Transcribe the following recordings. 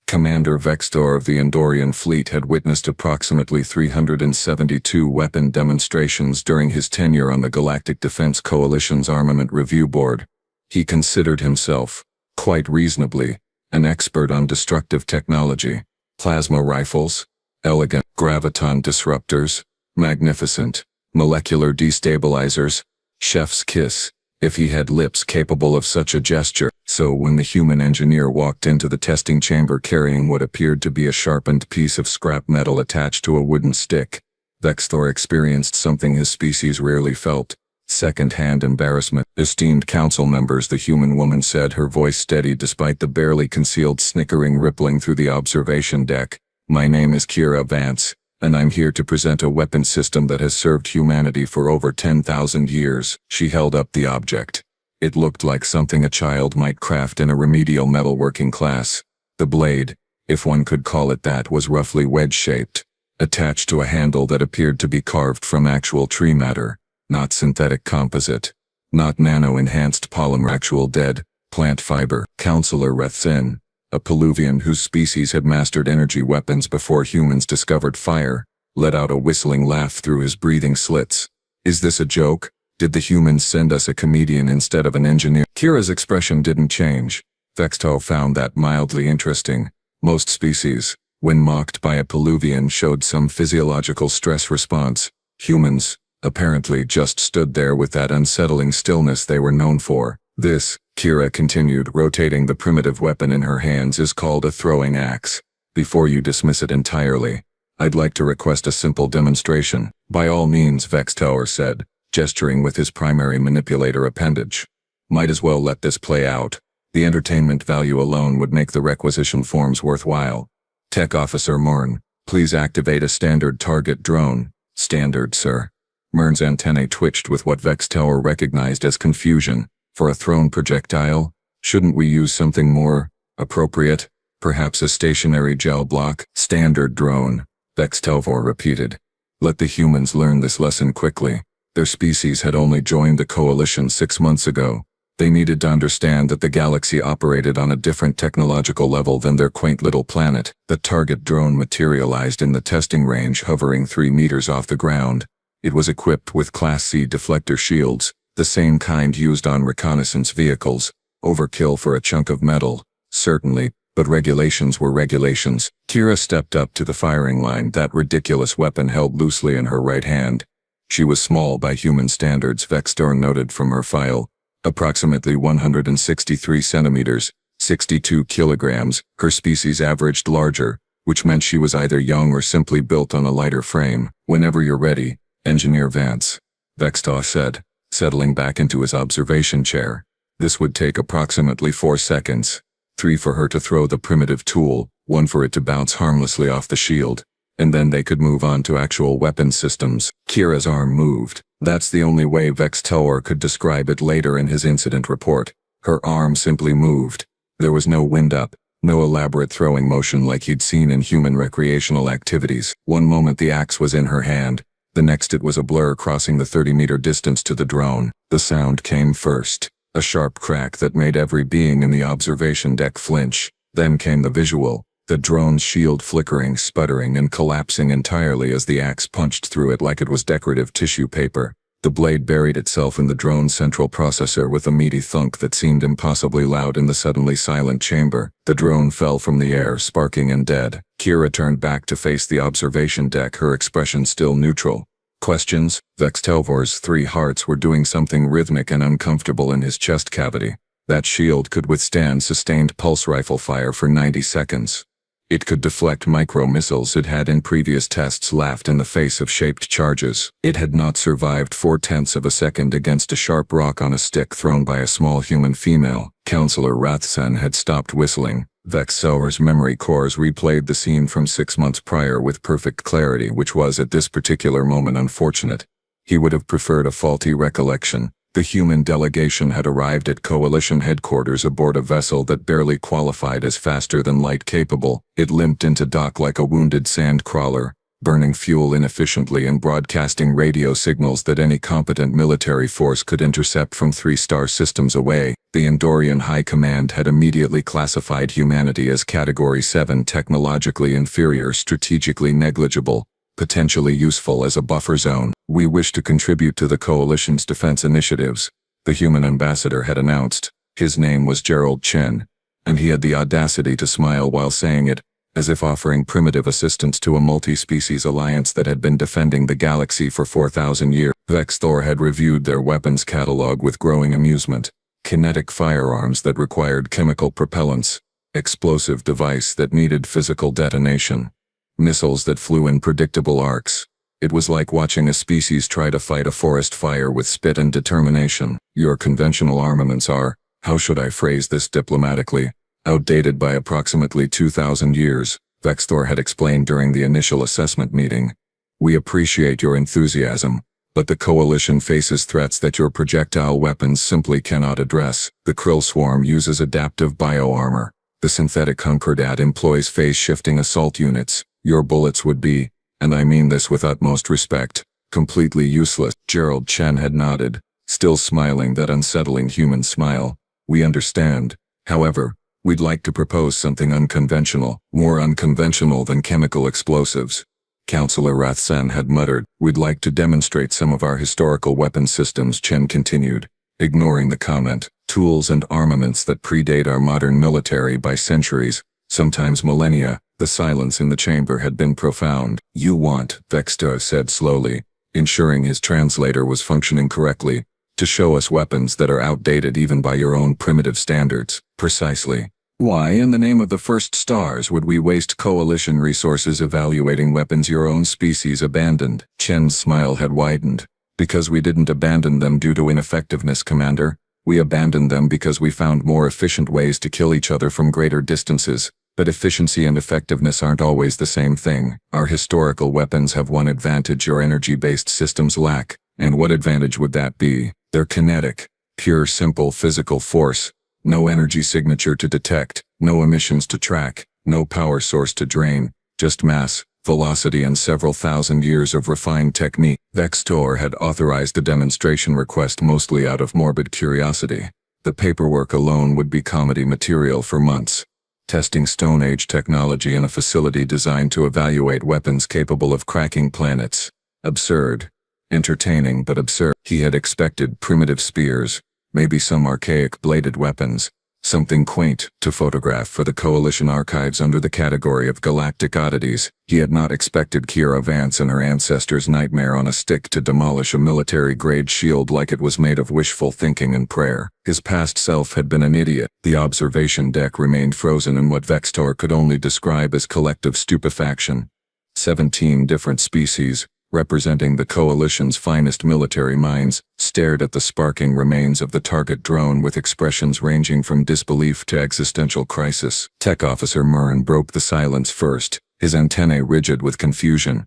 Commander Vextor of the Andorian fleet had witnessed approximately 372 weapon demonstrations during his tenure on the Galactic Defense Coalition's Armament Review Board. He considered himself, quite reasonably, an expert on destructive technology. Plasma rifles, elegant graviton disruptors, magnificent molecular destabilizers, chef's kiss, if he had lips capable of such a gesture. So when the human engineer walked into the testing chamber carrying what appeared to be a sharpened piece of scrap metal attached to a wooden stick, Vextor experienced something his species rarely felt: second-hand embarrassment. Esteemed council members, the human woman said, her voice steady despite the barely concealed snickering rippling through the observation deck. My name is Kira Vance, and I'm here to present a weapon system that has served humanity for over 10,000 years. She held up the object. It looked like something a child might craft in a remedial metalworking class. The blade, if one could call it that, was roughly wedge-shaped, attached to a handle that appeared to be carved from actual tree matter, not synthetic composite, not nano-enhanced polymer, actual dead plant fiber. Counselor Rethzen, a Peluvian whose species had mastered energy weapons before humans discovered fire, let out a whistling laugh through his breathing slits. Is this a joke? Did the humans send us a comedian instead of an engineer? Kira's expression didn't change. Vextor found that mildly interesting. Most species, when mocked by a Peluvian, showed some physiological stress response. Humans, apparently, just stood there with that unsettling stillness they were known for. This, Kira continued, rotating the primitive weapon in her hands, is called a throwing axe. Before you dismiss it entirely, I'd like to request a simple demonstration. By all means, Vextor said, gesturing with his primary manipulator appendage. Might as well let this play out. The entertainment value alone would make the requisition forms worthwhile. Tech Officer Mern, please activate a standard target drone. Standard, sir. Mern's antennae twitched with what Vextor recognized as confusion. For a thrown projectile, shouldn't we use something more appropriate? Perhaps a stationary gel block? Standard drone, Vextor repeated. Let the humans learn this lesson quickly. Their species had only joined the coalition 6 months ago. They needed to understand that the galaxy operated on a different technological level than their quaint little planet. The target drone materialized in the testing range, hovering 3 meters off the ground. It was equipped with Class C deflector shields, the same kind used on reconnaissance vehicles. Overkill for a chunk of metal, certainly, but regulations were regulations. Kira stepped up to the firing line, that ridiculous weapon held loosely in her right hand. She was small by human standards, Vextor noted from her file. Approximately 163 centimeters, 62 kilograms. Her species averaged larger, which meant she was either young or simply built on a lighter frame. Whenever you're ready, Engineer Vance, Vextor said, settling back into his observation chair. This would take approximately 4 seconds. 3 for her to throw the primitive tool, 1 for it to bounce harmlessly off the shield, and then they could move on to actual weapon systems. Kira's arm moved. That's the only way Vextor could describe it later in his incident report. Her arm simply moved. There was no wind-up, no elaborate throwing motion like he'd seen in human recreational activities. One moment the axe was in her hand, the next it was a blur crossing the 30-meter distance to the drone. The sound came first, a sharp crack that made every being in the observation deck flinch. Then came the visual. The drone's shield flickering, sputtering, and collapsing entirely as the axe punched through it like it was decorative tissue paper. The blade buried itself in the drone's central processor with a meaty thunk that seemed impossibly loud in the suddenly silent chamber. The drone fell from the air, sparking and dead. Kira turned back to face the observation deck, her expression still neutral. Questions? Vextor's 3 hearts were doing something rhythmic and uncomfortable in his chest cavity. That shield could withstand sustained pulse rifle fire for 90 seconds. It could deflect micro-missiles it had in previous tests laughed in the face of shaped charges. It had not survived 4/10 of a second against a sharp rock on a stick thrown by a small human female. Counselor Rathsen had stopped whistling. Vextor's memory cores replayed the scene from 6 months prior with perfect clarity, which was at this particular moment unfortunate. He would have preferred a faulty recollection. The human delegation had arrived at Coalition headquarters aboard a vessel that barely qualified as faster-than-light capable. It limped into dock like a wounded sand crawler, burning fuel inefficiently and broadcasting radio signals that any competent military force could intercept from 3-star systems away. The Andorian High Command had immediately classified humanity as Category 7, technologically inferior, strategically negligible, potentially useful as a buffer zone. "We wish to contribute to the Coalition's defense initiatives," the human ambassador had announced. His name was Gerald Chen, and he had the audacity to smile while saying it, as if offering primitive assistance to a multi-species alliance that had been defending the galaxy for 4,000 years. Vexthor had reviewed their weapons catalog with growing amusement. Kinetic firearms that required chemical propellants, explosive device that needed physical detonation, missiles that flew in predictable arcs. It was like watching a species try to fight a forest fire with spit and determination. "Your conventional armaments are, how should I phrase this diplomatically, outdated by approximately 2,000 years, Vexthor had explained during the initial assessment meeting. "We appreciate your enthusiasm, but the Coalition faces threats that your projectile weapons simply cannot address. The Krill Swarm uses adaptive bioarmor. The synthetic Hunkerdat employs phase-shifting assault units. Your bullets would be, and I mean this with utmost respect, completely useless." Gerald Chen had nodded, still smiling that unsettling human smile. "We understand. However, we'd like to propose something unconventional, more unconventional than chemical explosives." Councillor Rathsan had muttered. "We'd like to demonstrate some of our historical weapon systems," Chen continued, ignoring the comment. "Tools and armaments that predate our modern military by centuries, sometimes millennia." The silence in the chamber had been profound. "You want," Vexthor said slowly, ensuring his translator was functioning correctly, "to show us weapons that are outdated even by your own primitive standards." "Precisely. Why in the name of the first stars would we waste Coalition resources evaluating weapons your own species abandoned?" Chen's smile had widened. "Because we didn't abandon them due to ineffectiveness, Commander. We abandoned them because we found more efficient ways to kill each other from greater distances. But efficiency and effectiveness aren't always the same thing. Our historical weapons have one advantage your energy-based systems lack. And what advantage would that be? They're kinetic. Pure, simple physical force. No energy signature to detect, no emissions to track, no power source to drain, just mass, velocity and several thousand years of refined technique." Vexthor had authorized the demonstration request mostly out of morbid curiosity. The paperwork alone would be comedy material for months. Testing Stone Age technology in a facility designed to evaluate weapons capable of cracking planets. Absurd. Entertaining but absurd. He had expected primitive spears, maybe some archaic bladed weapons, something quaint to photograph for the Coalition archives under the category of galactic oddities. He had not expected Kira Vance and her ancestors' nightmare on a stick to demolish a military-grade shield like it was made of wishful thinking and prayer. His past self had been an idiot. The observation deck remained frozen in what Vexthor could only describe as collective stupefaction. 17 different species, representing the Coalition's finest military minds, stared at the sparking remains of the target drone with expressions ranging from disbelief to existential crisis. Tech Officer Murn broke the silence first, his antennae rigid with confusion.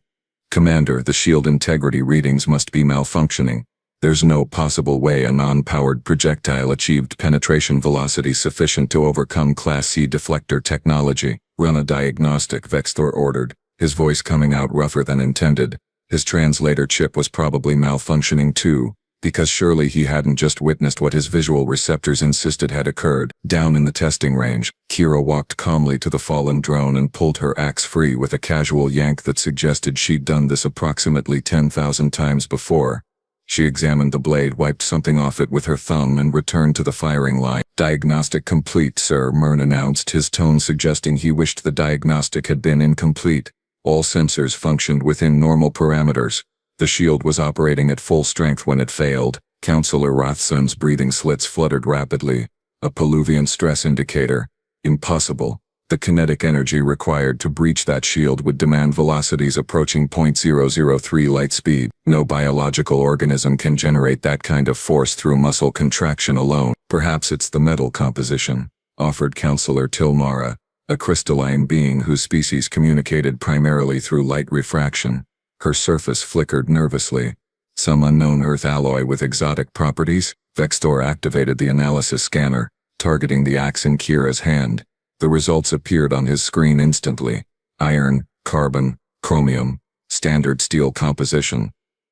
"Commander, the shield integrity readings must be malfunctioning. There's no possible way a non-powered projectile achieved penetration velocity sufficient to overcome Class C deflector technology. Run a diagnostic," Vexthor ordered, his voice coming out rougher than intended. His translator chip was probably malfunctioning too, because surely he hadn't just witnessed what his visual receptors insisted had occurred. Down in the testing range, Kira walked calmly to the fallen drone and pulled her axe free with a casual yank that suggested she'd done this approximately 10,000 times before. She examined the blade, wiped something off it with her thumb and returned to the firing line. "Diagnostic complete, sir," Murn announced, his tone suggesting he wished the diagnostic had been incomplete. All sensors functioned within normal parameters. The shield was operating at full strength when it failed. Councillor Rothson's breathing slits fluttered rapidly. A Peluvian stress indicator. Impossible. The kinetic energy required to breach that shield would demand velocities approaching .003 light speed. No biological organism can generate that kind of force through muscle contraction alone. "Perhaps it's the metal composition," offered Councillor Tilmara, a crystalline being whose species communicated primarily through light refraction. Her surface flickered nervously. "Some unknown Earth alloy with exotic properties?" Vexthor activated the analysis scanner, targeting the axe in Kira's hand. The results appeared on his screen instantly. Iron, carbon, chromium, standard steel composition.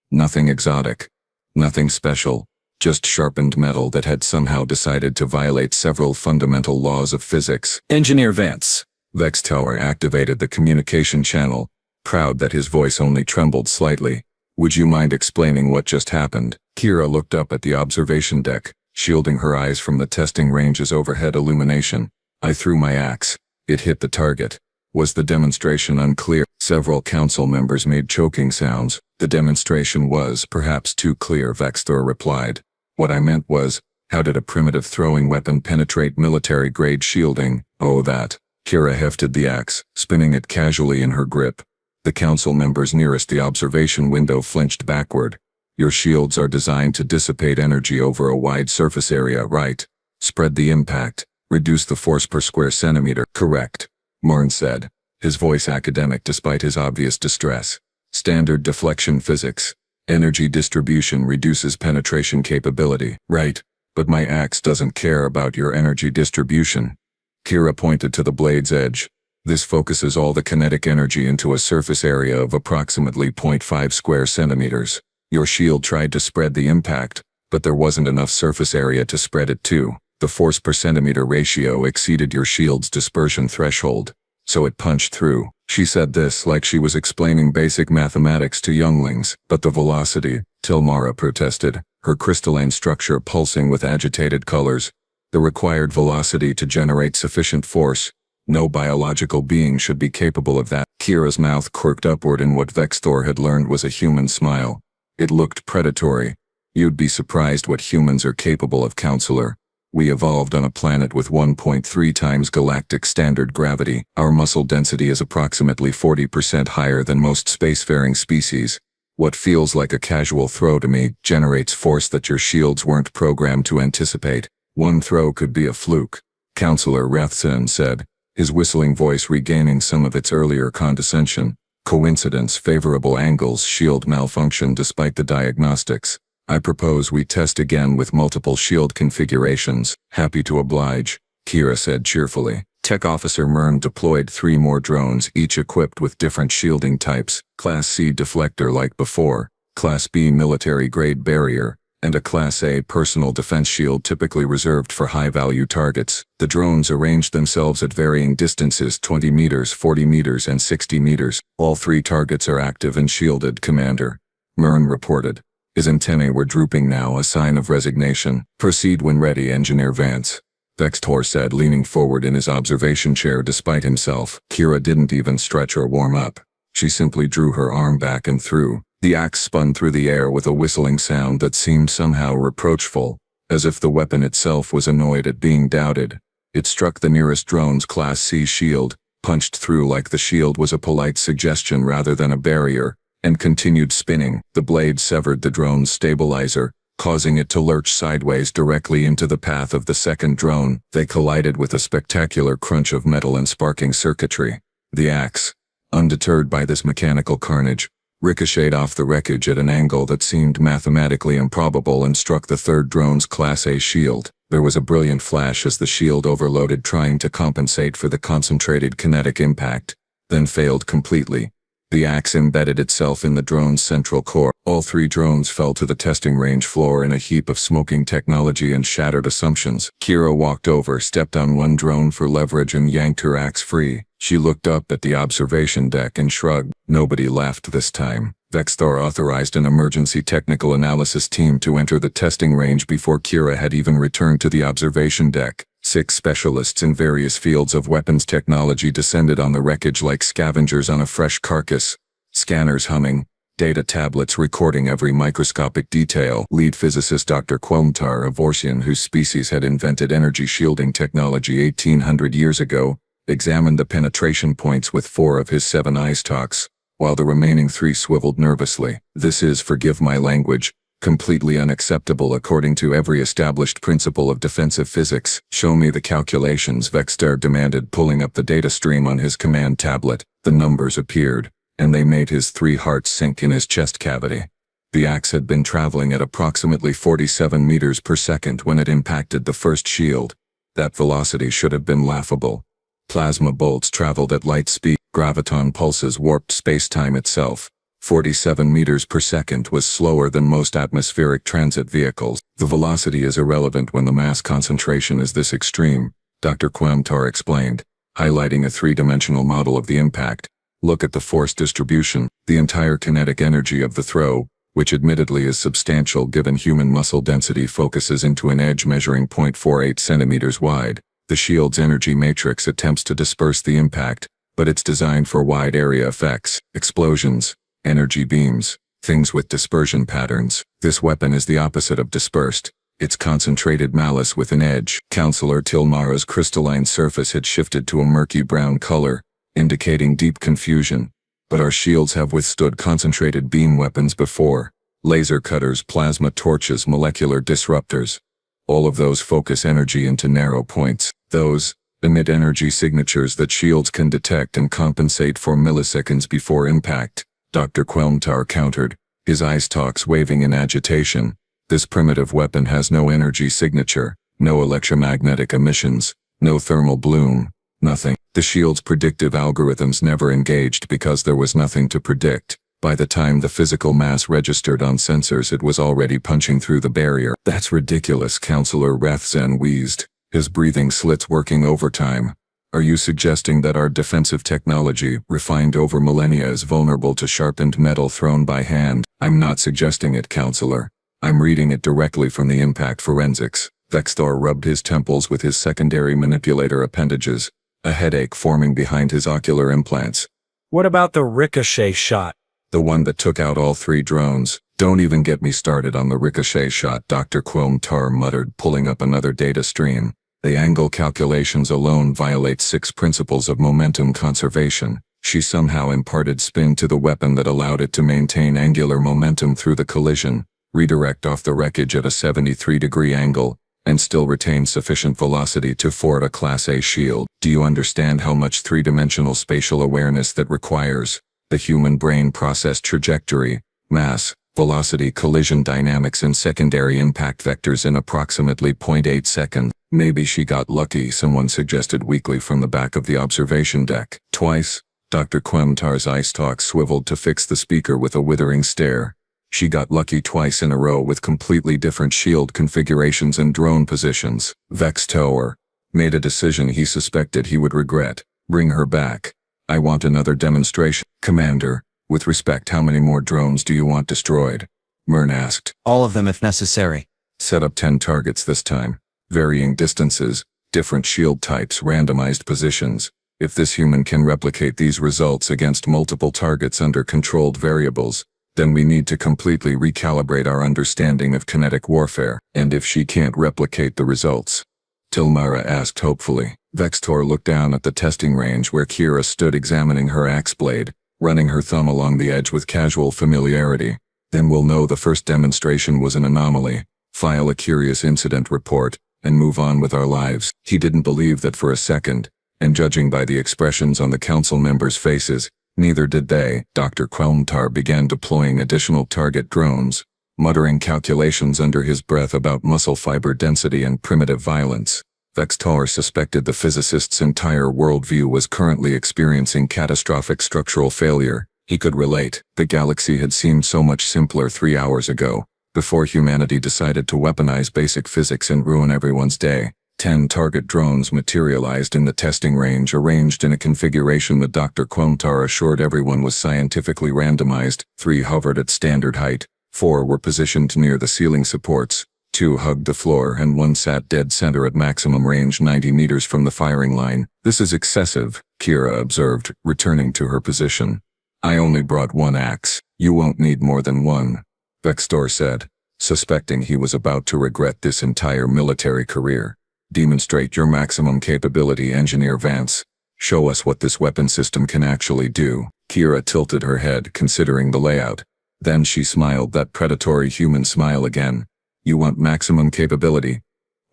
Nothing exotic. Nothing special. Just sharpened metal that had somehow decided to violate several fundamental laws of physics. Engineer Vance. Vextower activated the communication channel, proud that his voice only trembled slightly. Would you mind explaining what just happened? Kira looked up at the observation deck, shielding her eyes from the testing range's overhead illumination. I threw my axe. It hit the target. Was the demonstration unclear? Several council members made choking sounds. The demonstration was perhaps too clear, Vextor replied. What I meant was, how did a primitive throwing weapon penetrate military-grade shielding? Oh, that. Kira hefted the axe, spinning it casually in her grip. The council members nearest the observation window flinched backward. Your shields are designed to dissipate energy over a wide surface area, right? Spread the impact. Reduce the force per square centimeter. Correct. Murn said, his voice academic despite his obvious distress. Standard deflection physics. Energy distribution reduces penetration capability. Right, but my axe doesn't care about your energy distribution. Kira pointed to the blade's edge. This focuses all the kinetic energy into a surface area of approximately 0.5 square centimeters. Your shield tried to spread the impact, but there wasn't enough surface area to spread it to. The force per centimeter ratio exceeded your shield's dispersion threshold, so it punched through. She said this like she was explaining basic mathematics to younglings. But the velocity, Tilmara protested, her crystalline structure pulsing with agitated colors. The required velocity to generate sufficient force. No biological being should be capable of that. Kira's mouth quirked upward in what Vextor had learned was a human smile. It looked predatory. You'd be surprised what humans are capable of, counselor. We evolved on a planet with 1.3 times galactic standard gravity. Our muscle density is approximately 40% higher than most spacefaring species. What feels like a casual throw to me generates force that your shields weren't programmed to anticipate. One throw could be a fluke, Counselor Rathson said, his whistling voice regaining some of its earlier condescension. Coincidence, favorable angles, shield malfunction despite the diagnostics. I propose we test again with multiple shield configurations. Happy to oblige, Kira said cheerfully. Tech Officer Murn deployed 3 more drones, each equipped with different shielding types. Class C deflector like before, Class B military-grade barrier, and a Class A personal defense shield typically reserved for high-value targets. The drones arranged themselves at varying distances: 20 meters, 40 meters, and 60 meters. All 3 targets are active and shielded, Commander, Murn reported. His antennae were drooping now, a sign of resignation. Proceed when ready, Engineer Vance, Vextor said, leaning forward in his observation chair despite himself. Kira didn't even stretch or warm up. She simply drew her arm back and threw. The axe spun through the air with a whistling sound that seemed somehow reproachful, as if the weapon itself was annoyed at being doubted. It struck the nearest drone's Class C shield, punched through like the shield was a polite suggestion rather than a barrier, and continued spinning. The blade severed the drone's stabilizer, causing it to lurch sideways directly into the path of the second drone. They collided with a spectacular crunch of metal and sparking circuitry. The axe, undeterred by this mechanical carnage, ricocheted off the wreckage at an angle that seemed mathematically improbable and struck the third drone's Class A shield. There was a brilliant flash as the shield overloaded, trying to compensate for the concentrated kinetic impact, then failed completely. The axe embedded itself in the drone's central core. All 3 drones fell to the testing range floor in a heap of smoking technology and shattered assumptions. Kira walked over, stepped on one drone for leverage, and yanked her axe free. She looked up at the observation deck and shrugged. Nobody laughed this time. Vextor authorized an emergency technical analysis team to enter the testing range before Kira had even returned to the observation deck. 6 specialists in various fields of weapons technology descended on the wreckage like scavengers on a fresh carcass. Scanners humming, data tablets recording every microscopic detail. Lead physicist Dr. Quomtar, a Vorsian whose species had invented energy shielding technology 1800 years ago, examined the penetration points with 4 of his 7 ice talks, while the remaining 3 swiveled nervously. This is, forgive my language, completely unacceptable according to every established principle of defensive physics. Show me the calculations, Vextor demanded, pulling up the data stream on his command tablet. The numbers appeared, and they made his 3 hearts sink in his chest cavity. The axe had been traveling at approximately 47 meters per second when it impacted the first shield. That velocity should have been laughable. Plasma bolts traveled at light speed. Graviton pulses warped space-time itself. 47 meters per second was slower than most atmospheric transit vehicles. The velocity is irrelevant when the mass concentration is this extreme, Dr. Quamtar explained, highlighting a three-dimensional model of the impact. Look at the force distribution. The entire kinetic energy of the throw, which admittedly is substantial given human muscle density, focuses into an edge measuring 0.48 centimeters wide. The shield's energy matrix attempts to disperse the impact, but it's designed for wide area effects, explosions, energy beams, things with dispersion patterns. This weapon is the opposite of dispersed. It's concentrated malice with an edge. Counselor Tilmara's crystalline surface had shifted to a murky brown color, indicating deep confusion. But our shields have withstood concentrated beam weapons before. Laser cutters, plasma torches, molecular disruptors. All of those focus energy into narrow points. Those emit energy signatures that shields can detect and compensate for milliseconds before impact, Dr. Quamtar countered, his eye stalks waving in agitation. This primitive weapon has no energy signature, no electromagnetic emissions, no thermal bloom, nothing. The shield's predictive algorithms never engaged because there was nothing to predict. By the time the physical mass registered on sensors, it was already punching through the barrier. That's ridiculous, Counselor Rathzen wheezed, his breathing slits working overtime. Are you suggesting that our defensive technology, refined over millennia, is vulnerable to sharpened metal thrown by hand? I'm not suggesting it, Counselor. I'm reading it directly from the impact forensics. Vextor rubbed his temples with his secondary manipulator appendages, a headache forming behind his ocular implants. What about the ricochet shot? The one that took out all three drones. Don't even get me started on the ricochet shot, Dr. Quamtar muttered, pulling up another data stream. The angle calculations alone violate 6 principles of momentum conservation. She somehow imparted spin to the weapon that allowed it to maintain angular momentum through the collision, redirect off the wreckage at a 73-degree angle, and still retain sufficient velocity to ford a Class A shield. Do you understand how much three-dimensional spatial awareness that requires? The human brain processed trajectory, mass, velocity, collision dynamics, and secondary impact vectors in approximately 0.8 seconds. Maybe she got lucky, someone suggested weakly from the back of the observation deck. Twice, Dr. Quamtar's eye stalk swiveled to fix the speaker with a withering stare. She got lucky twice in a row with completely different shield configurations and drone positions. Vextor made a decision he suspected he would regret. Bring her back. I want another demonstration. Commander, with respect, how many more drones do you want destroyed? Myrn asked. All of them if necessary. Set up 10 targets this time. Varying distances, different shield types, randomized positions. If this human can replicate these results against multiple targets under controlled variables, then we need to completely recalibrate our understanding of kinetic warfare. And if she can't replicate the results? Tilmara asked hopefully. Vextor looked down at the testing range where Kira stood examining her axe blade, running her thumb along the edge with casual familiarity. Then we'll know the first demonstration was an anomaly, file a curious incident report, and move on with our lives. He didn't believe that for a second, and judging by the expressions on the council members' faces, neither did they. Dr. Quamtar began deploying additional target drones, muttering calculations under his breath about muscle fiber density and primitive violence. Vextor suspected the physicist's entire worldview was currently experiencing catastrophic structural failure. He could relate. The galaxy had seemed so much simpler 3 hours ago, before humanity decided to weaponize basic physics and ruin everyone's day. 10 target drones materialized in the testing range, arranged in a configuration that Dr. Quamtar assured everyone was scientifically randomized. 3 hovered at standard height, 4 were positioned near the ceiling supports, 2 hugged the floor, and 1 sat dead center at maximum range 90 meters from the firing line. This is excessive, Kira observed, returning to her position. I only brought 1 axe. You won't need more than 1, Vextor said, suspecting he was about to regret this entire military career. Demonstrate your maximum capability, Engineer Vance. Show us what this weapon system can actually do. Kira tilted her head, considering the layout. Then she smiled that predatory human smile again. You want maximum capability?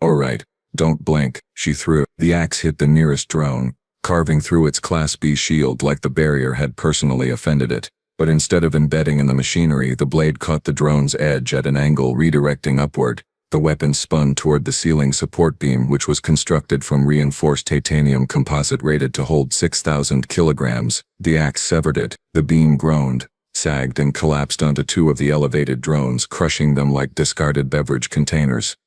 Alright, don't blink. She threw. The axe hit the nearest drone, carving through its Class B shield like the barrier had personally offended it. But instead of embedding in the machinery, the blade caught the drone's edge at an angle, redirecting upward. The weapon spun toward the ceiling support beam, which was constructed from reinforced titanium composite rated to hold 6,000 kilograms. The axe severed it. The beam groaned, sagged and collapsed onto two of the elevated drones, crushing them like discarded beverage containers.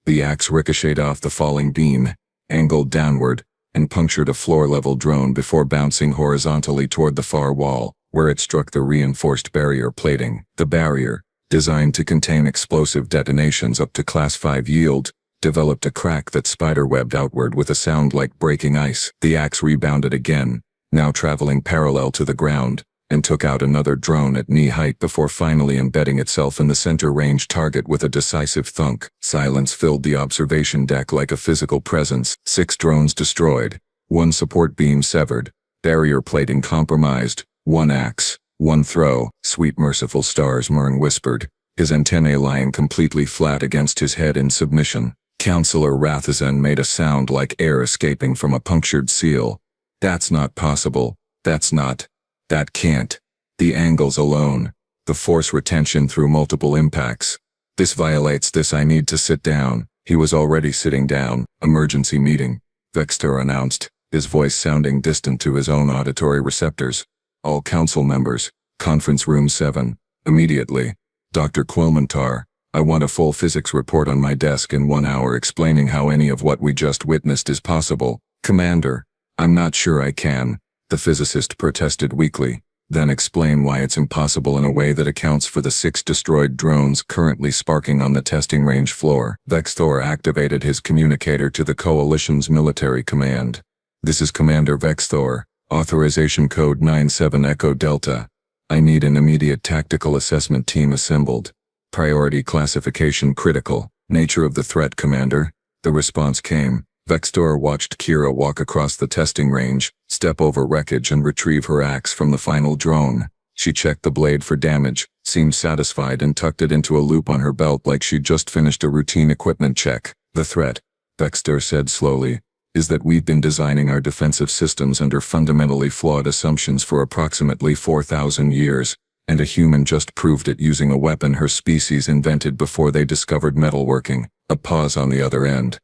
The axe ricocheted off the falling beam, angled downward, and punctured a floor-level drone before bouncing horizontally toward the far wall, where it struck the reinforced barrier plating. The barrier, designed to contain explosive detonations up to Class 5 yield, developed a crack that spiderwebbed outward with a sound like breaking ice. The axe rebounded again, now traveling parallel to the ground, and took out another drone at knee height before finally embedding itself in the center-range target with a decisive thunk. Silence filled the observation deck like a physical presence. 6 drones destroyed, 1 support beam severed, barrier plating compromised, 1 axe, 1 throw. Sweet merciful stars, Myrn whispered, his antennae lying completely flat against his head in submission. Counselor Rathazen made a sound like air escaping from a punctured seal. That's not possible. That can't. The angles alone. The force retention through multiple impacts. This violates this. I need to sit down. He was already sitting down. Emergency meeting, Vexter announced, his voice sounding distant to his own auditory receptors. All council members, conference room 7, immediately. Dr. Quilmantar, I want a full physics report on my desk in 1 hour explaining how any of what we just witnessed is possible. Commander, I'm not sure I can, the physicist protested weakly. Then explain why it's impossible in a way that accounts for the 6 destroyed drones currently sparking on the testing range floor. Vexthor activated his communicator to the Coalition's military command. This is Commander Vexthor, authorization code 97 Echo Delta. I need an immediate tactical assessment team assembled. Priority classification critical. Nature of the threat, Commander. The response came. Vextor watched Kira walk across the testing range, step over wreckage and retrieve her axe from the final drone. She checked the blade for damage, seemed satisfied and tucked it into a loop on her belt like she'd just finished a routine equipment check. The threat, Vextor said slowly, is that we've been designing our defensive systems under fundamentally flawed assumptions for approximately 4,000 years, and a human just proved it using a weapon her species invented before they discovered metalworking. A pause on the other end.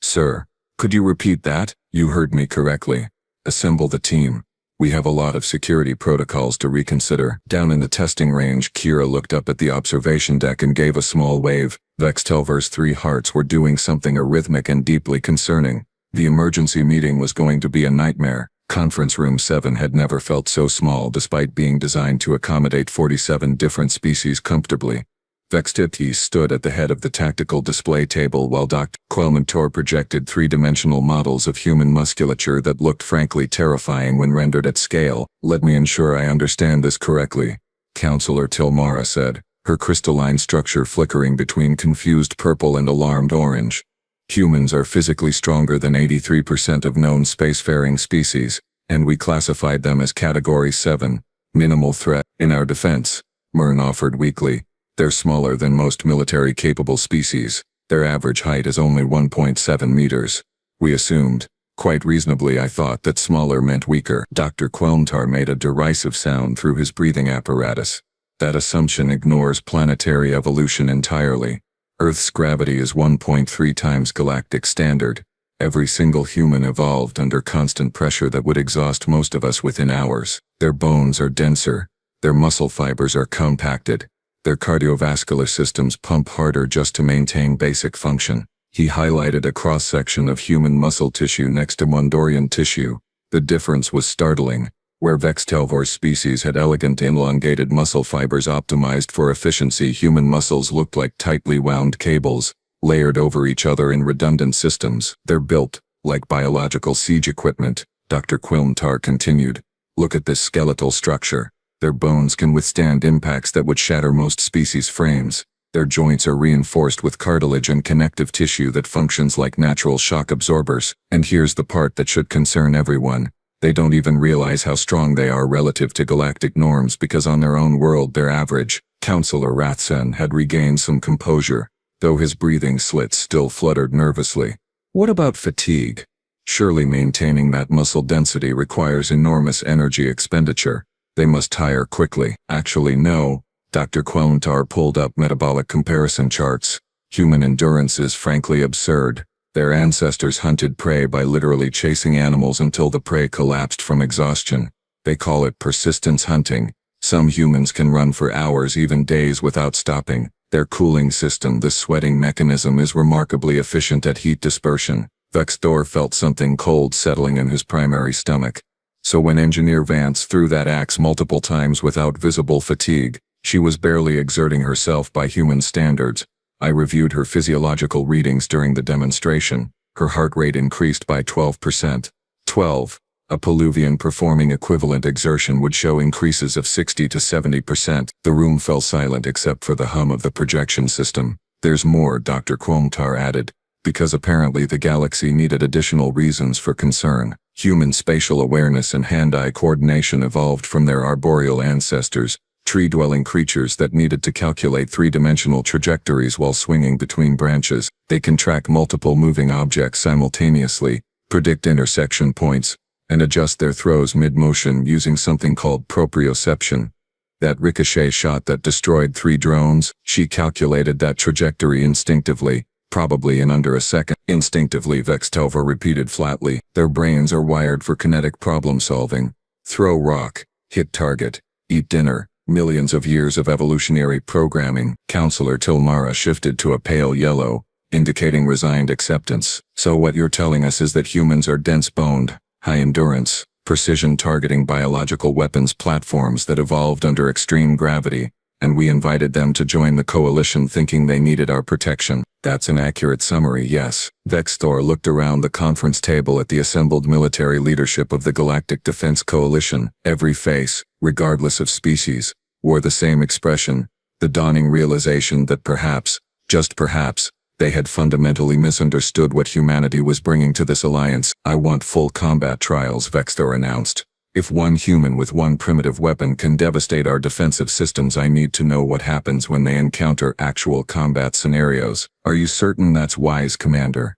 Sir, could you repeat that? You heard me correctly. Assemble the team. We have a lot of security protocols to reconsider. Down in the testing range, Kira looked up at the observation deck and gave a small wave. Vextelver's 3 hearts were doing something arrhythmic and deeply concerning. The emergency meeting was going to be a nightmare. Conference room 7 had never felt so small despite being designed to accommodate 47 different species comfortably. Vextipti stood at the head of the tactical display table while Dr. Quilmantor projected 3-dimensional models of human musculature that looked frankly terrifying when rendered at scale. Let me ensure I understand this correctly, Counselor Tilmara said, her crystalline structure flickering between confused purple and alarmed orange. Humans are physically stronger than 83% of known spacefaring species, and we classified them as Category 7, minimal threat. In our defense, Myrn offered weakly, they're smaller than most military-capable species. Their average height is only 1.7 meters. We assumed, quite reasonably I thought, that smaller meant weaker. Dr. Quelmtar made a derisive sound through his breathing apparatus. That assumption ignores planetary evolution entirely. Earth's gravity is 1.3 times galactic standard. Every single human evolved under constant pressure that would exhaust most of us within hours. Their bones are denser. Their muscle fibers are compacted. Their cardiovascular systems pump harder just to maintain basic function. He highlighted a cross-section of human muscle tissue next to Mondorian tissue. The difference was startling. Where Vextelvor's species had elegant elongated muscle fibers optimized for efficiency, human muscles looked like tightly wound cables, layered over each other in redundant systems. They're built like biological siege equipment, Dr. Quilmtar continued. Look at this skeletal structure. Their bones can withstand impacts that would shatter most species' frames. Their joints are reinforced with cartilage and connective tissue that functions like natural shock absorbers. And here's the part that should concern everyone. They don't even realize how strong they are relative to galactic norms because on their own world they're average. Counselor Rathsen had regained some composure, though his breathing slits still fluttered nervously. What about fatigue? Surely maintaining that muscle density requires enormous energy expenditure. They must tire quickly. Actually, no. Dr. Quelmtar pulled up metabolic comparison charts. Human endurance is frankly absurd. Their ancestors hunted prey by literally chasing animals until the prey collapsed from exhaustion. They call it persistence hunting. Some humans can run for hours, even days, without stopping. Their cooling system, the sweating mechanism, is remarkably efficient at heat dispersion. Vextor felt something cold settling in his primary stomach. So when Engineer Vance threw that axe multiple times without visible fatigue, she was barely exerting herself by human standards. I reviewed her physiological readings during the demonstration. Her heart rate increased by 12%. 12. A Peluvian performing equivalent exertion would show increases of 60 to 70%. The room fell silent except for the hum of the projection system. There's more, Dr. Quomtar added, because apparently the galaxy needed additional reasons for concern. Human spatial awareness and hand-eye coordination evolved from their arboreal ancestors, tree-dwelling creatures that needed to calculate three-dimensional trajectories while swinging between branches. They can track multiple moving objects simultaneously, predict intersection points, and adjust their throws mid-motion using something called proprioception. That ricochet shot that destroyed 3 drones, she calculated that trajectory instinctively, probably in under a second. Instinctively, Vextelva repeated flatly. Their brains are wired for kinetic problem-solving. Throw rock, hit target, eat dinner. Millions of years of evolutionary programming. Counselor Tilmara shifted to a pale yellow, indicating resigned acceptance. So what you're telling us is that humans are dense-boned, high-endurance, precision-targeting biological weapons platforms that evolved under extreme gravity, and we invited them to join the coalition thinking they needed our protection. That's an accurate summary, yes. Vextor looked around the conference table at the assembled military leadership of the Galactic Defense Coalition. Every face, regardless of species, wore the same expression, the dawning realization that perhaps, just perhaps, they had fundamentally misunderstood what humanity was bringing to this alliance. I want full combat trials, Vextor announced. If one human with one primitive weapon can devastate our defensive systems, I need to know what happens when they encounter actual combat scenarios. Are you certain that's wise, Commander?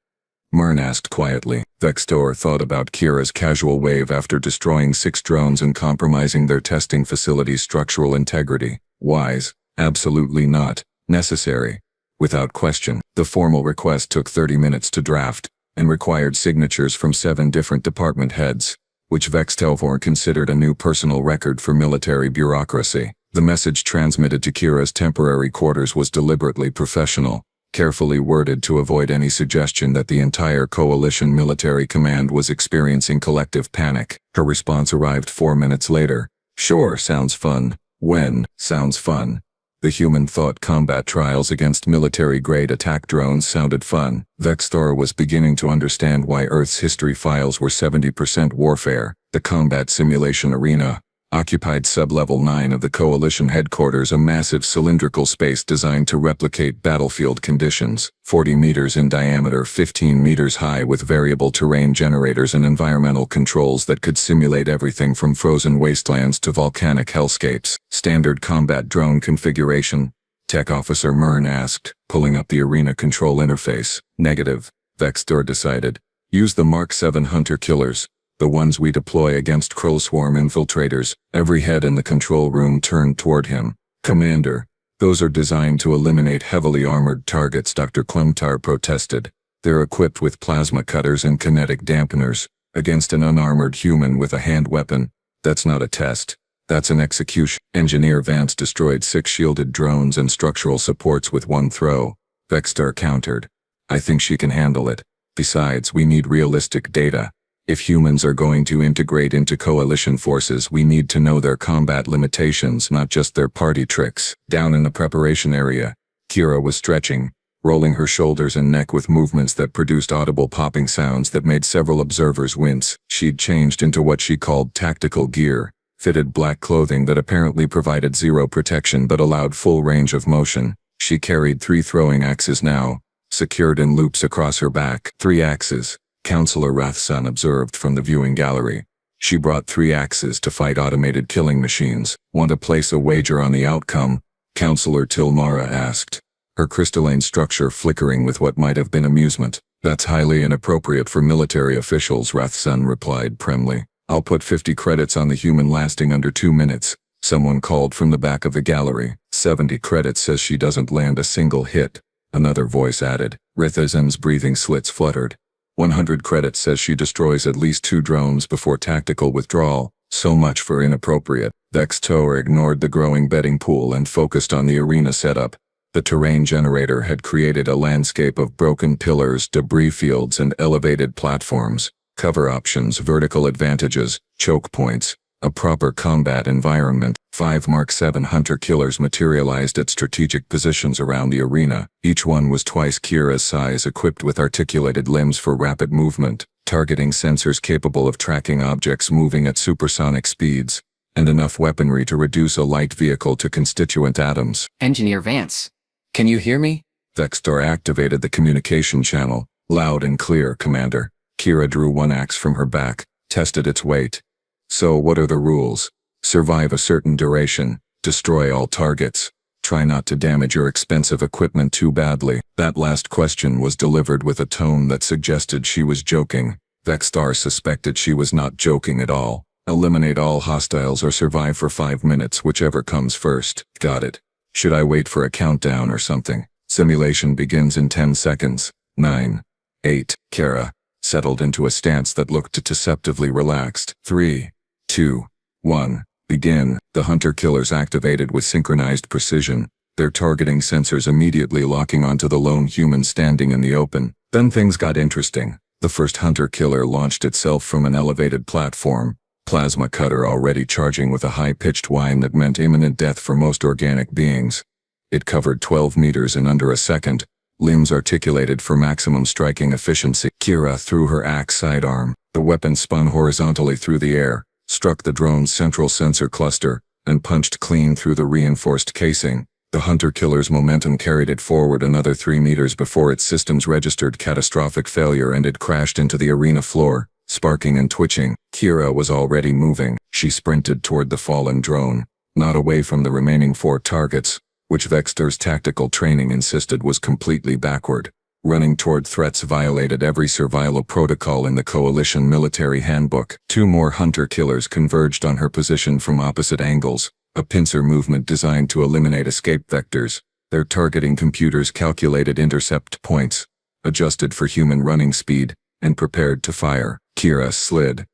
Myrn asked quietly. Vextor thought about Kira's casual wave after destroying 6 drones and compromising their testing facility's structural integrity. Wise? Absolutely not. Necessary. Without question. The formal request took 30 minutes to draft, and required signatures from 7 different department heads, which Vextelvor considered a new personal record for military bureaucracy. The message transmitted to Kira's temporary quarters was deliberately professional, carefully worded to avoid any suggestion that the entire coalition military command was experiencing collective panic. Her response arrived 4 minutes later. Sure, sounds fun. When? Sounds fun. The human thought combat trials against military-grade attack drones sounded fun. Vextor was beginning to understand why Earth's history files were 70% warfare. The combat simulation arena occupied sub-level 9 of the Coalition headquarters, a massive cylindrical space designed to replicate battlefield conditions, 40 meters in diameter, 15 meters high, with variable terrain generators and environmental controls that could simulate everything from frozen wastelands to volcanic hellscapes. Standard combat drone configuration? Tech Officer Myrn asked, pulling up the arena control interface. Negative, Vextor decided. Use the Mark 7 hunter-killers. The ones we deploy against Krull Swarm infiltrators. Every head in the control room turned toward him. Commander, those are designed to eliminate heavily armored targets, Dr. Quomtar protested. They're equipped with plasma cutters and kinetic dampeners. Against an unarmored human with a hand weapon, that's not a test. That's an execution. Engineer Vance destroyed 6 shielded drones and structural supports with 1 throw. Vextor countered. I think she can handle it. Besides, we need realistic data. If humans are going to integrate into coalition forces, we need to know their combat limitations, not just their party tricks. Down in the preparation area, Kira was stretching, rolling her shoulders and neck with movements that produced audible popping sounds that made several observers wince. She'd changed into what she called tactical gear, fitted black clothing that apparently provided 0 protection but allowed full range of motion. She carried 3 throwing axes now, secured in loops across her back. 3 axes. Counselor Rathson observed from the viewing gallery. She brought 3 axes to fight automated killing machines. Want to place a wager on the outcome? Counselor Tilmara asked, her crystalline structure flickering with what might have been amusement. That's highly inappropriate for military officials, Rathson replied primly. I'll put 50 credits on the human lasting under 2 minutes. Someone called from the back of the gallery. 70 credits says she doesn't land a single hit. Another voice added. Rithazen's breathing slits fluttered. 100 credits says she destroys at least 2 drones before tactical withdrawal. So much for inappropriate. Vextor ignored the growing betting pool and focused on the arena setup. The terrain generator had created a landscape of broken pillars, debris fields, and elevated platforms. Cover options, vertical advantages, choke points, a proper combat environment. 5 Mark 7 hunter-killers materialized at strategic positions around the arena. Each one was twice Kira's size, equipped with articulated limbs for rapid movement, targeting sensors capable of tracking objects moving at supersonic speeds, and enough weaponry to reduce a light vehicle to constituent atoms. Engineer Vance, can you hear me? Vextor activated the communication channel. Loud and clear, Commander. Kira drew one axe from her back, tested its weight. So what are the rules? Survive a certain duration, destroy all targets. Try not to damage your expensive equipment too badly. That last question was delivered with a tone that suggested she was joking. Vextor suspected she was not joking at all. Eliminate all hostiles or survive for 5 minutes, whichever comes first. Got it. Should I wait for a countdown or something? Simulation begins in 10 seconds. 9, 8. Kira settled into a stance that looked deceptively relaxed. 3, 2, 1. Begin. The hunter-killers activated with synchronized precision, their targeting sensors immediately locking onto the lone human standing in the open. Then things got interesting. The first hunter-killer launched itself from an elevated platform, plasma cutter already charging with a high-pitched whine that meant imminent death for most organic beings. It covered 12 meters in under a second, limbs articulated for maximum striking efficiency. Kira threw her axe sidearm. The weapon spun horizontally through the air, struck the drone's central sensor cluster, and punched clean through the reinforced casing. The hunter-killer's momentum carried it forward another 3 meters before its systems registered catastrophic failure and it crashed into the arena floor, sparking and twitching. Kira was already moving. She sprinted toward the fallen drone, not away from the remaining 4 targets, which Vextor's tactical training insisted was completely backward. Running toward threats violated every survival protocol in the Coalition military handbook. 2 more hunter-killers converged on her position from opposite angles, a pincer movement designed to eliminate escape vectors. Their targeting computers calculated intercept points, adjusted for human running speed, and prepared to fire. Kira slid,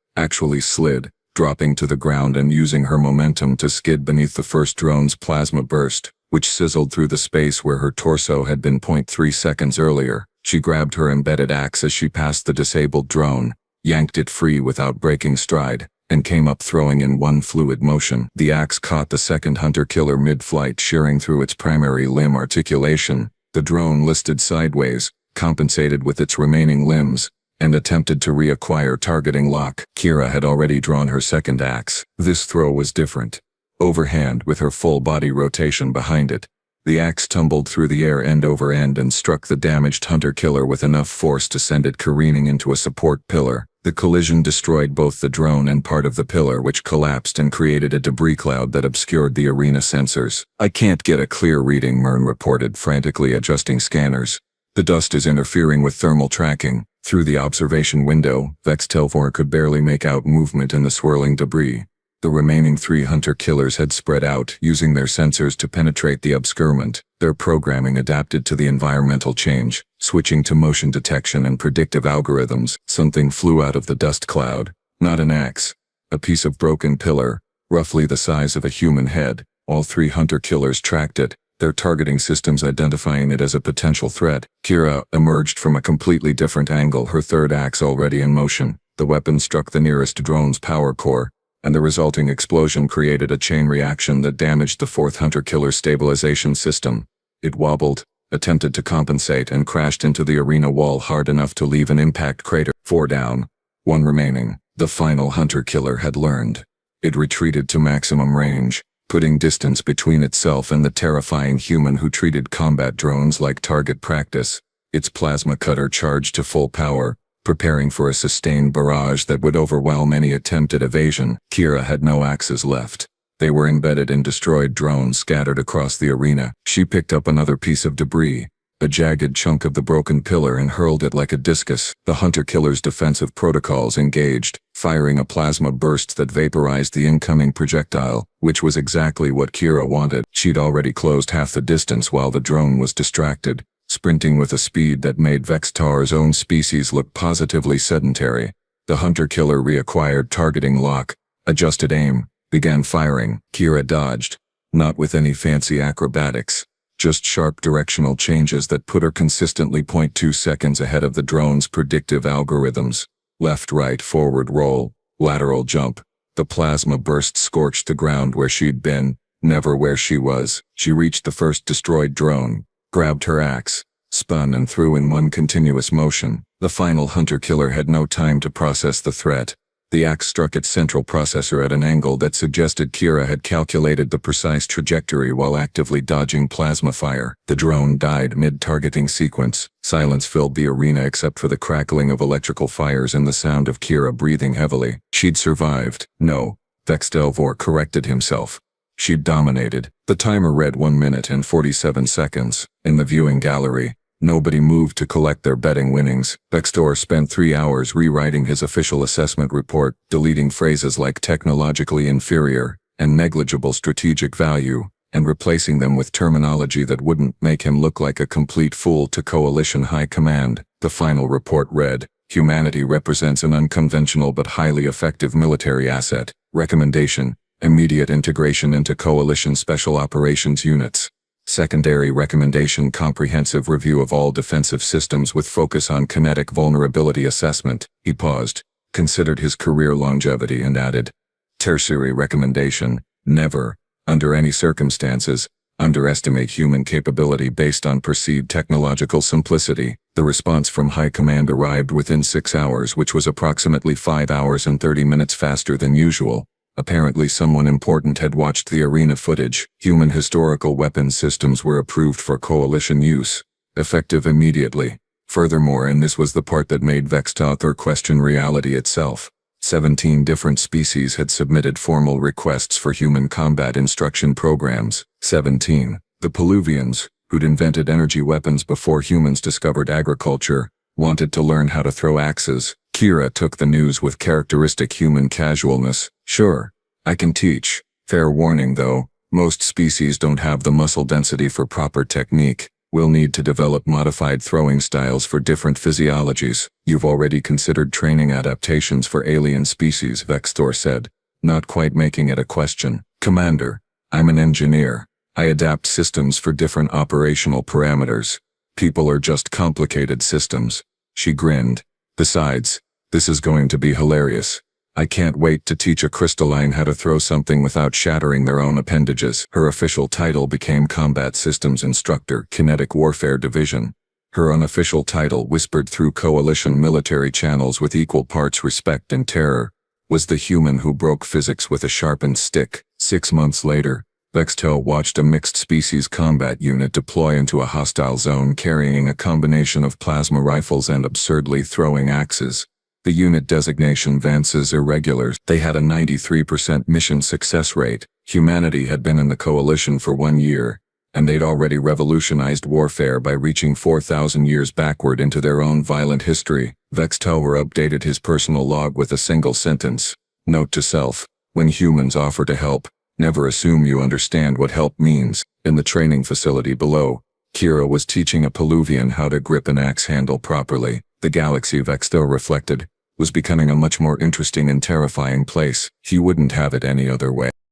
dropping to the ground and using her momentum to skid beneath the first drone's plasma burst, which sizzled through the space where her torso had been 0.3 seconds earlier. She grabbed her embedded axe as she passed the disabled drone, yanked it free without breaking stride, and came up throwing in one fluid motion. The axe caught the second hunter-killer mid-flight, shearing through its primary limb articulation. The drone listed sideways, compensated with its remaining limbs, and attempted to reacquire targeting lock. Kira had already drawn her second axe. This throw was different. Overhand with her full body rotation behind it. The axe tumbled through the air end over end and struck the damaged hunter-killer with enough force to send it careening into a support pillar. The collision destroyed both the drone and part of the pillar, which collapsed and created a debris cloud that obscured the arena sensors. I can't get a clear reading, Myrn reported, frantically adjusting scanners. The dust is interfering with thermal tracking. Through the observation window, Vextelvor could barely make out movement in the swirling debris. The remaining 3 hunter-killers had spread out, using their sensors to penetrate the obscurement. Their programming adapted to the environmental change, switching to motion detection and predictive algorithms. Something flew out of the dust cloud. Not an axe. A piece of broken pillar, roughly the size of a human head. All 3 hunter-killers tracked it, their targeting systems identifying it as a potential threat. Kira emerged from a completely different angle, her third axe already in motion. The weapon struck the nearest drone's power core, and the resulting explosion created a chain reaction that damaged the 4th hunter-killer stabilization system. It wobbled, attempted to compensate, and crashed into the arena wall hard enough to leave an impact crater. 4 down, 1 remaining. The final hunter-killer had learned. It retreated to maximum range, putting distance between itself and the terrifying human who treated combat drones like target practice. Its plasma cutter charged to full power, preparing for a sustained barrage that would overwhelm any attempted evasion. Kira had no axes left. They were embedded in destroyed drones scattered across the arena. She picked up another piece of debris, a jagged chunk of the broken pillar, and hurled it like a discus. The hunter-killer's defensive protocols engaged, firing a plasma burst that vaporized the incoming projectile, which was exactly what Kira wanted. She'd already closed half the distance while the drone was distracted, sprinting with a speed that made Vextor's own species look positively sedentary. The hunter-killer reacquired targeting lock, adjusted aim, began firing. Kira dodged, not with any fancy acrobatics, just sharp directional changes that put her consistently 0.2 seconds ahead of the drone's predictive algorithms. Left, right, forward roll, lateral jump. The plasma burst scorched the ground where she'd been, never where she was. She reached the first destroyed drone, grabbed her axe, spun and threw in one continuous motion. The final hunter-killer had no time to process the threat. The axe struck its central processor at an angle that suggested Kira had calculated the precise trajectory while actively dodging plasma fire. The drone died mid-targeting sequence. Silence filled the arena except for the crackling of electrical fires and the sound of Kira breathing heavily. She'd survived. No, Vextelvor corrected himself. She'd dominated. The timer read 1 minute and 47 seconds. In the viewing gallery, nobody moved to collect their betting winnings. Vextor spent 3 hours rewriting his official assessment report, deleting phrases like technologically inferior and negligible strategic value, and replacing them with terminology that wouldn't make him look like a complete fool to Coalition High Command. The final report read, "Humanity represents an unconventional but highly effective military asset. Recommendation: immediate integration into Coalition Special Operations units. Secondary recommendation: comprehensive review of all defensive systems with focus on kinetic vulnerability assessment." He paused, considered his career longevity and added, "Tertiary recommendation: never, under any circumstances, underestimate human capability based on perceived technological simplicity." The response from High Command arrived within 6 hours, which was approximately 5 hours and 30 minutes faster than usual. Apparently someone important had watched the arena footage. Human historical weapons systems were approved for Coalition use, effective immediately. Furthermore, and this was the part that made Vextelvor question reality itself, 17 different species had submitted formal requests for human combat instruction programs. 17. The Peluvians, who'd invented energy weapons before humans discovered agriculture, wanted to learn how to throw axes. Kira took the news with characteristic human casualness. "Sure, I can teach. Fair warning though, most species don't have the muscle density for proper technique. We'll need to develop modified throwing styles for different physiologies." "You've already considered training adaptations for alien species," Vextor said, not quite making it a question. "Commander, I'm an engineer. I adapt systems for different operational parameters. People are just complicated systems." She grinned. "Besides, this is going to be hilarious. I can't wait to teach a crystalline how to throw something without shattering their own appendages." Her official title became Combat Systems Instructor, Kinetic Warfare Division. Her unofficial title, whispered through Coalition military channels with equal parts respect and terror, was the human who broke physics with a sharpened stick. 6 months later, Vextel watched a mixed-species combat unit deploy into a hostile zone carrying a combination of plasma rifles and absurdly throwing axes. The unit designation Vance's Irregulars. They had a 93% mission success rate. Humanity had been in the Coalition for 1 year, and they'd already revolutionized warfare by reaching 4,000 years backward into their own violent history. Vextelvor updated his personal log with a single sentence. Note to self: when humans offer to help, never assume you understand what help means. In the training facility below, Kira was teaching a Peluvian how to grip an axe handle properly. The galaxy, Vextel reflected, was becoming a much more interesting and terrifying place. He wouldn't have it any other way.